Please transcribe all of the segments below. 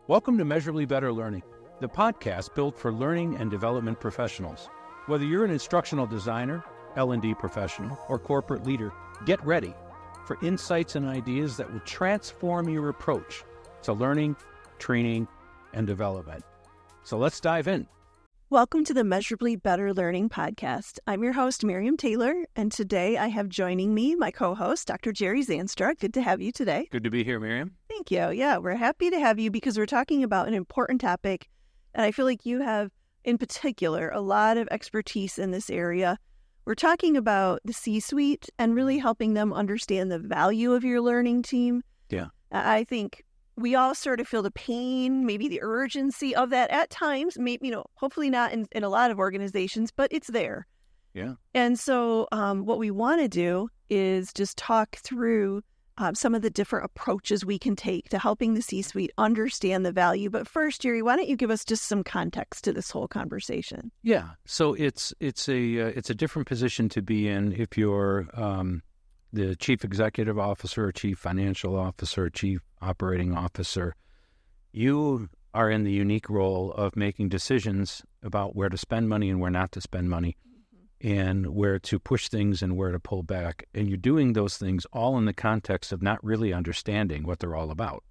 Welcome to Measurably Better Learning, the podcast built for learning and development professionals. Whether you're an instructional designer, L&D professional, or corporate leader, get ready for insights and ideas that will transform your approach to learning, training, and development. So let's dive in. Welcome to the Measurably Better Learning podcast. I'm your host, Miriam Taylor, and today I have joining me my co-host, Dr. Jerry Zandstra. Good to have you today. Good to be here, Miriam. Thank you. Yeah, we're happy to have you because we're talking about an important topic, and I feel like you have, in particular, a lot of expertise in this area. We're talking about the C-suite and really helping them understand the value of your learning team. Yeah. I think we all sort of feel the pain, maybe the urgency of that at times, maybe, hopefully not in a lot of organizations, but it's there. Yeah. And so what we want to do is just talk through some of the different approaches we can take to helping the C-suite understand the value. But first, Jerry, why don't you give us just some context to this whole conversation? Yeah. So it's a different position to be in if you're the chief executive officer, chief financial officer, chief operating officer. You are in the unique role of making decisions about where to spend money and where not to spend money, and where to push things and where to pull back. And you're doing those things all in the context of not really understanding what they're all about.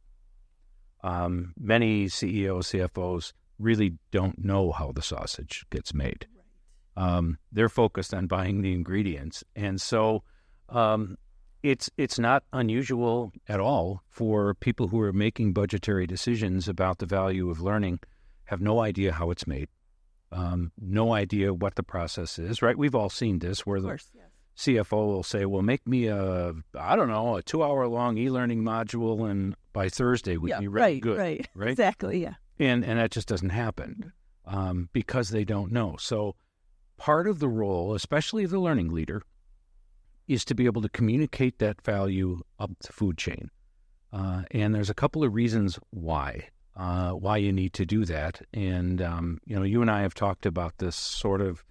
Many CEOs, CFOs really don't know how the sausage gets made. They're focused on buying the ingredients. And so it's not unusual at all for people who are making budgetary decisions about the value of learning, have no idea how it's made. No idea what the process is, right? We've all seen this where the CFO will say, well, make me a 2-hour-long eLearning module, and by Thursday we can be ready. Right? Exactly, yeah. And that just doesn't happen because they don't know. So part of the role, especially the learning leader, is to be able to communicate that value up the food chain. And there's a couple of reasons why you need to do that. And, you and I have talked about this sort of,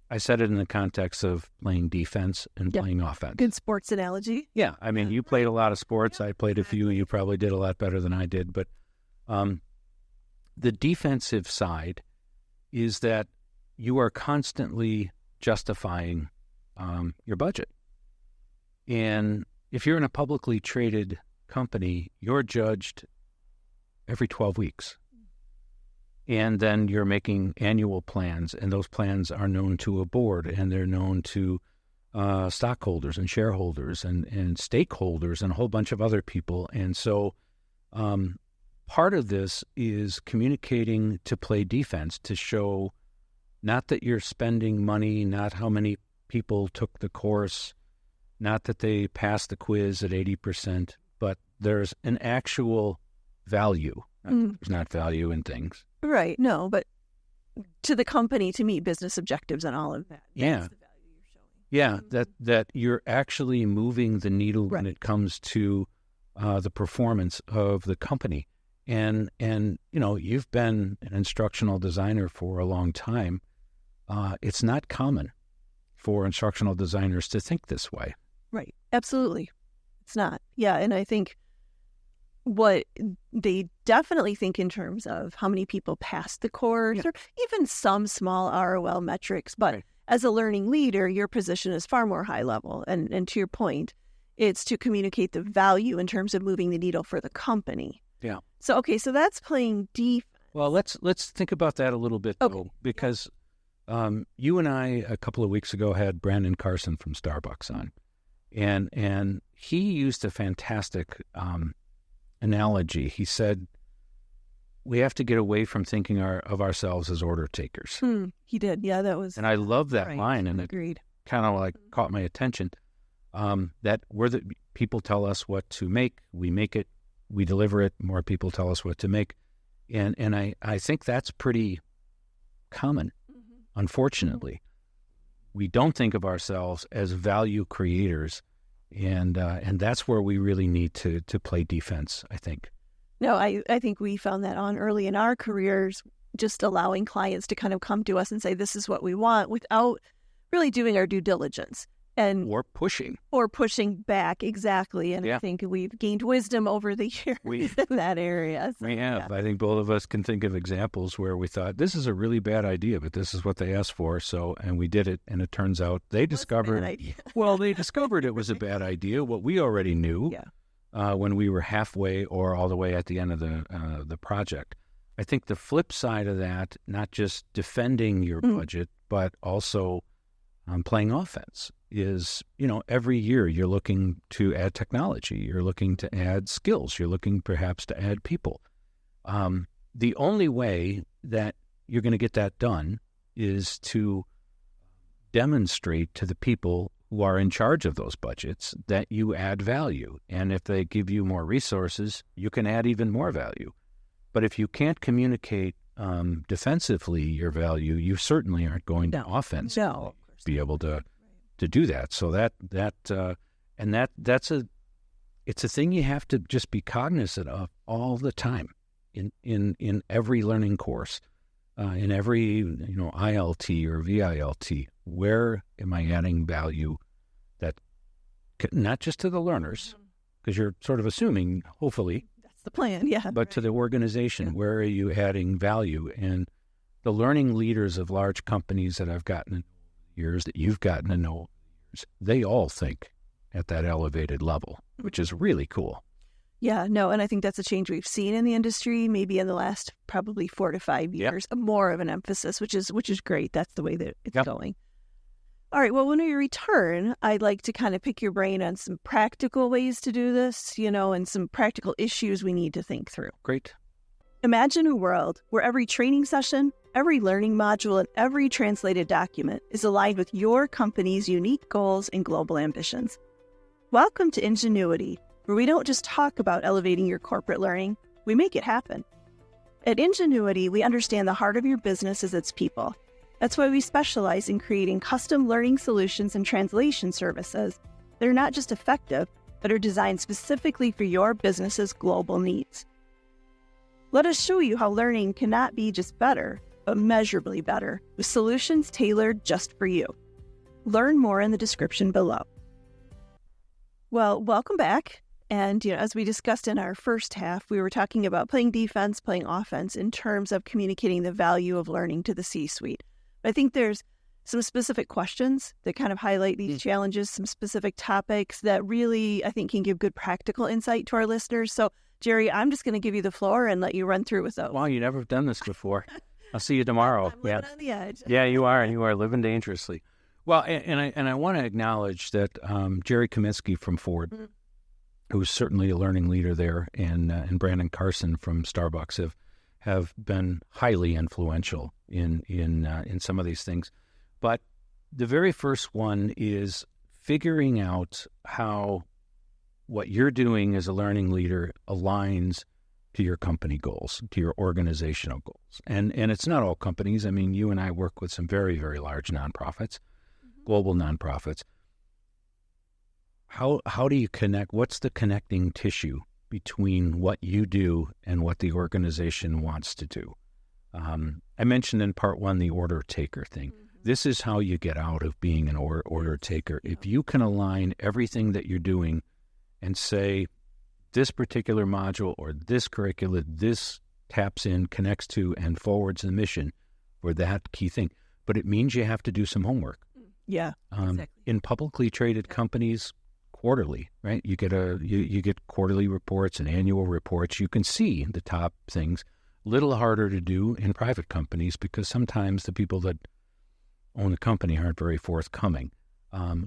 I said it in the context of playing defense and playing offense. Good sports analogy. Yeah. I mean, you played a lot of sports. I played a few. You probably did a lot better than I did. But the defensive side is that you are constantly justifying your budget. And if you're in a publicly traded company, you're judged every 12 weeks. And then you're making annual plans, and those plans are known to a board, and they're known to stockholders and shareholders and stakeholders and a whole bunch of other people. And so part of this is communicating to play defense, to show not that you're spending money, not how many people took the course, not that they passed the quiz at 80%, but there's an actual value. There's not value in things. Right. No, but to the company to meet business objectives and all of that. Yeah. That's the value you're showing. Yeah, that you're actually moving the needle when it comes to the performance of the company. And you've been an instructional designer for a long time. It's not common for instructional designers to think this way. Right. Absolutely. It's not. Yeah. And I think what they definitely think in terms of how many people pass the course or even some small ROL metrics. But as a learning leader, your position is far more high level. And to your point, it's to communicate the value in terms of moving the needle for the company. Yeah. So, so that's playing defense. Well, let's think about that a little bit, though, because you and I a couple of weeks ago had Brandon Carson from Starbucks on, and he used a fantastic analogy. He said, we have to get away from thinking of ourselves as order takers. He did. Yeah, that was. And I love that line, and agreed. It kind of caught my attention. That we're the people tell us what to make, we make it, we deliver it. More people tell us what to make, and I think that's pretty common. Unfortunately, we don't think of ourselves as value creators, and that's where we really need to play defense, I think. No, I think we found that on early in our careers, just allowing clients to kind of come to us and say, this is what we want, without really doing our due diligence. or pushing. Or pushing back, exactly. And Yeah. I think we've gained wisdom over the years in that area. So, We have. yeah. I think both of us can think of examples where we thought, this is a really bad idea, but this is what they asked for. So, and we did it. And it turns out they discovered, they discovered it was a bad idea. What we already knew when we were halfway or all the way at the end of the project. I think the flip side of that, not just defending your budget, but also playing offense is, every year you're looking to add technology, you're looking to add skills, you're looking perhaps to add people. The only way that you're going to get that done is to demonstrate to the people who are in charge of those budgets that you add value. And if they give you more resources, you can add even more value. But if you can't communicate defensively your value, you certainly aren't going to offensively be able to do that. So it's a thing you have to just be cognizant of all the time in every learning course, in every ILT or VILT. Where am I adding value that not just to the learners, because you're sort of assuming, hopefully, that's the plan, but to the organization, where are you adding value? And the learning leaders of large companies that I've gotten to know years, that you've gotten to know, they all think at that elevated level, which is really cool. Yeah, no, and I think that's a change we've seen in the industry, maybe in the last probably 4 to 5 years, more of an emphasis, which is great. That's the way that it's going. All right, well, when we return, I'd like to kind of pick your brain on some practical ways to do this, and some practical issues we need to think through. Great. Imagine a world where every training session, every learning module, and every translated document is aligned with your company's unique goals and global ambitions. Welcome to Ingenuity, where we don't just talk about elevating your corporate learning, we make it happen. At Ingenuity, we understand the heart of your business is its people. That's why we specialize in creating custom learning solutions and translation services that are not just effective, but are designed specifically for your business's global needs. Let us show you how learning cannot be just better, but measurably better, with solutions tailored just for you. Learn more in the description below. Well, welcome back. And, as we discussed in our first half, we were talking about playing defense, playing offense in terms of communicating the value of learning to the C-suite. I think there's some specific questions that kind of highlight these challenges, some specific topics that really, I think, can give good practical insight to our listeners. So, Jerry, I'm just going to give you the floor and let you run through with those. Wow, you never have done this before. I'll see you tomorrow. I'm living on the edge. Yeah, you are, and you are living dangerously. Well, and I want to acknowledge that Jerry Kaminsky from Ford, who's certainly a learning leader there, and Brandon Carson from Starbucks have been highly influential in some of these things. But the very first one is figuring out how what you're doing as a learning leader aligns to your company goals, to your organizational goals. And it's not all companies. I mean, you and I work with some very, very large nonprofits, global nonprofits. How do you connect? What's the connecting tissue between what you do and what the organization wants to do? I mentioned in part one the order taker thing. This is how you get out of being an order taker. If you can align everything that you're doing and say, this particular module or this curricula, this taps in, connects to, and forwards the mission for that key thing. But it means you have to do some homework. Yeah, exactly. In publicly traded companies, quarterly, right? You get you get quarterly reports and annual reports. You can see the top things. Little harder to do in private companies because sometimes the people that own the company aren't very forthcoming.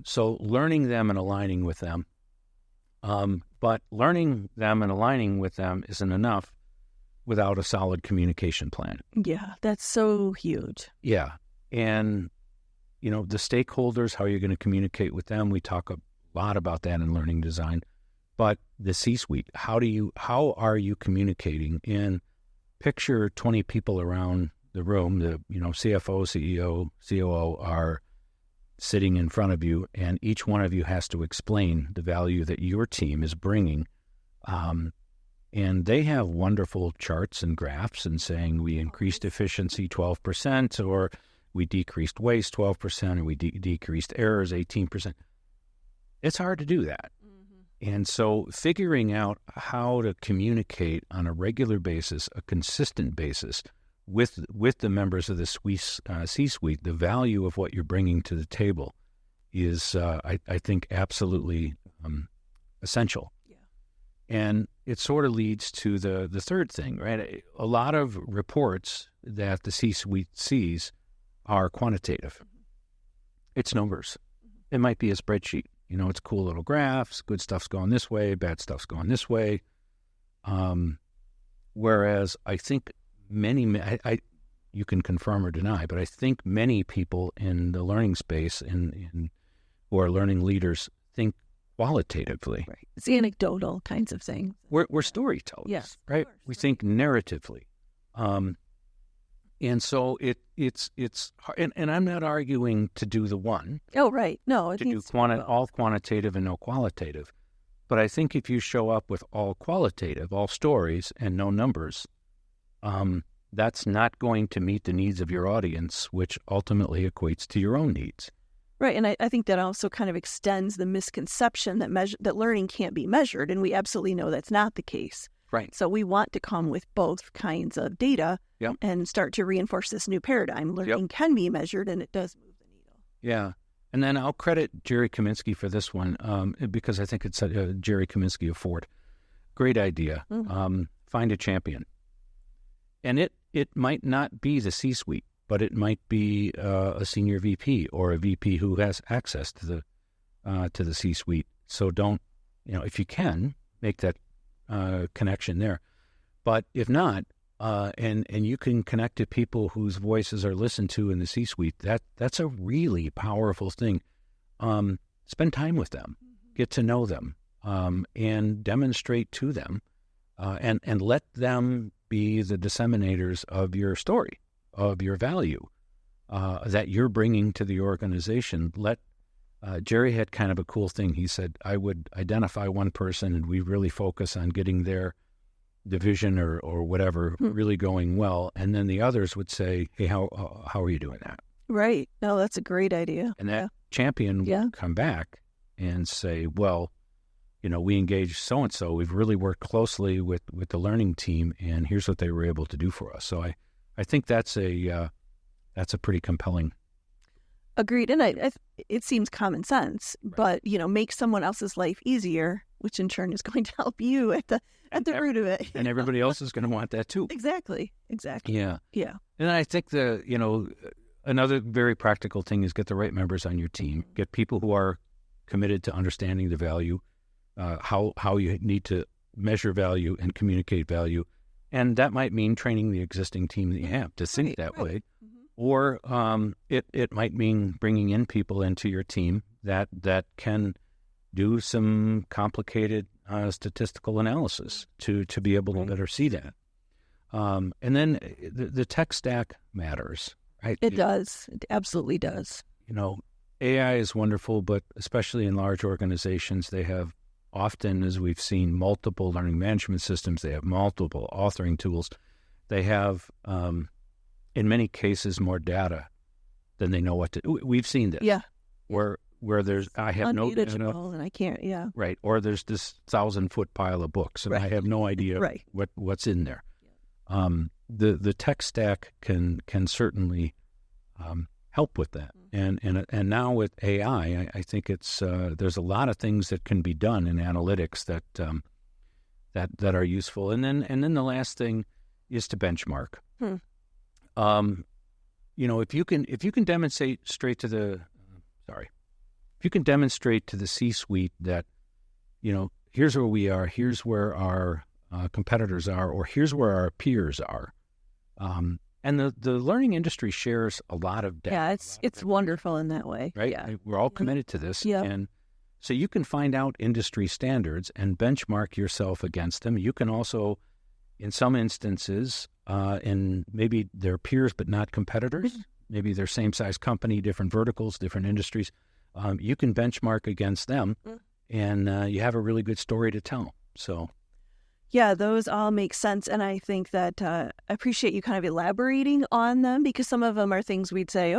So learning them and aligning with them. But learning them and aligning with them isn't enough without a solid communication plan. Yeah, that's so huge. Yeah. And, the stakeholders, how you're going to communicate with them. We talk a lot about that in learning design. But the C-suite, how are you communicating? And picture 20 people around the room, the CFO, CEO, COO are sitting in front of you, and each one of you has to explain the value that your team is bringing. And they have wonderful charts and graphs and saying we increased efficiency 12%, or we decreased waste 12%, or we decreased errors 18%. It's hard to do that. And so figuring out how to communicate on a regular basis, a consistent basis with the members of the C-suite, the value of what you're bringing to the table is, I think, absolutely essential. Yeah. And it sort of leads to the third thing, right? A lot of reports that the C-suite sees are quantitative. It's numbers. It might be a spreadsheet. It's cool little graphs, good stuff's going this way, bad stuff's going this way. Whereas I think you can confirm or deny, but I think many people in the learning space who are learning leaders think qualitatively. Right. It's anecdotal kinds of things. We're storytellers, yes, right? Course, we think narratively. And so it's and I'm not arguing to do the one. Oh, right. No, to do all quantitative and no qualitative. But I think if you show up with all qualitative, all stories, and no numbers, that's not going to meet the needs of your audience, which ultimately equates to your own needs. Right, and I think that also kind of extends the misconception that learning can't be measured, and we absolutely know that's not the case. Right. So we want to come with both kinds of data and start to reinforce this new paradigm. Learning can be measured, and it does move the needle. Yeah. And then I'll credit Jerry Kaminsky for this one because I think it's Jerry Kaminsky of Ford. Great idea. Mm-hmm. Find a champion. And it might not be the C-suite, but it might be a senior VP or a VP who has access to the C-suite. So don't, if you can, make that connection there. But if not, and you can connect to people whose voices are listened to in the C-suite, that's a really powerful thing. Spend time with them, get to know them, and demonstrate to them, and let them be the disseminators of your story, of your value that you're bringing to the organization. Jerry had kind of a cool thing. He said, I would identify one person and we really focus on getting their division or whatever really going well. And then the others would say, hey, how are you doing that? Right. No, that's a great idea. And that champion would come back and say, well, we engaged so-and-so. We've really worked closely with the learning team, and here's what they were able to do for us. So I think that's a pretty compelling. Agreed. And it seems common sense, but, make someone else's life easier, which in turn is going to help you at the root of it. And everybody else is going to want that too. Exactly. Yeah. Yeah. And I think another very practical thing is get the right members on your team. Get people who are committed to understanding the value, how you need to measure value and communicate value. And that might mean training the existing team that you have to think that way. Or it might mean bringing in people into your team that can do some complicated statistical analysis to be able to better see that. And then the tech stack matters, right? It does. It absolutely does. AI is wonderful, but especially in large organizations, they have often, as we've seen, multiple learning management systems. They have multiple authoring tools. They have, in many cases, more data than they know what to do. We've seen this. Yeah. Where I have no data. And I can't, Right. Or there's this 1,000-foot pile of books, and I have no idea what's in there. The tech stack can certainly help with that. And now with AI, I think there's a lot of things that can be done in analytics that are useful. And then the last thing is to benchmark. If you can demonstrate to the C-suite that, here's where we are, here's where our competitors are, or here's where our peers are. And the learning industry shares a lot of data. Yeah, it's wonderful in that way. Right? Yeah. We're all committed to this. Yeah. And so you can find out industry standards and benchmark yourself against them. You can also, in some instances, and maybe they're peers but not competitors, maybe they're same-size company, different verticals, different industries, you can benchmark against them, and you have a really good story to tell. So, yeah, those all make sense, and I think that I appreciate you kind of elaborating on them, because some of them are things we'd say,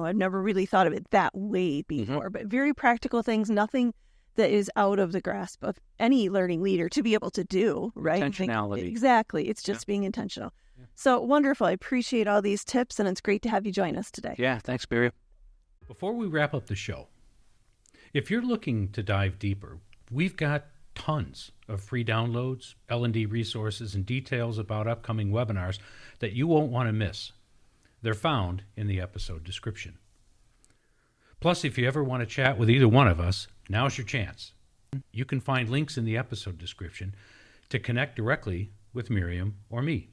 I've never really thought of it that way before, but very practical things, nothing that is out of the grasp of any learning leader to be able to do, right? Intentionality. Exactly. It's just being intentional. Yeah. So wonderful. I appreciate all these tips, and it's great to have you join us today. Yeah, thanks, Miriam. Before we wrap up the show, if you're looking to dive deeper, we've got tons of free downloads, L&D resources, and details about upcoming webinars that you won't want to miss. They're found in the episode description. Plus, if you ever want to chat with either one of us, now's your chance. You can find links in the episode description to connect directly with Miriam or me.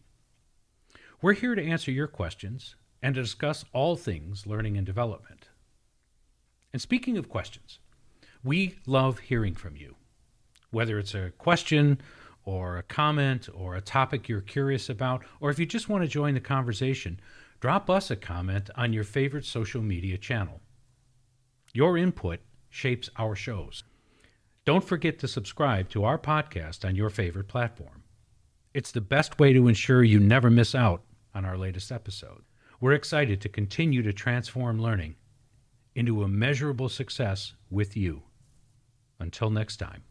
We're here to answer your questions and to discuss all things learning and development. And speaking of questions, we love hearing from you. Whether it's a question or a comment or a topic you're curious about, or if you just want to join the conversation, drop us a comment on your favorite social media channel. Your input shapes our shows. Don't forget to subscribe to our podcast on your favorite platform. It's the best way to ensure you never miss out on our latest episode. We're excited to continue to transform learning into a measurable success with you. Until next time.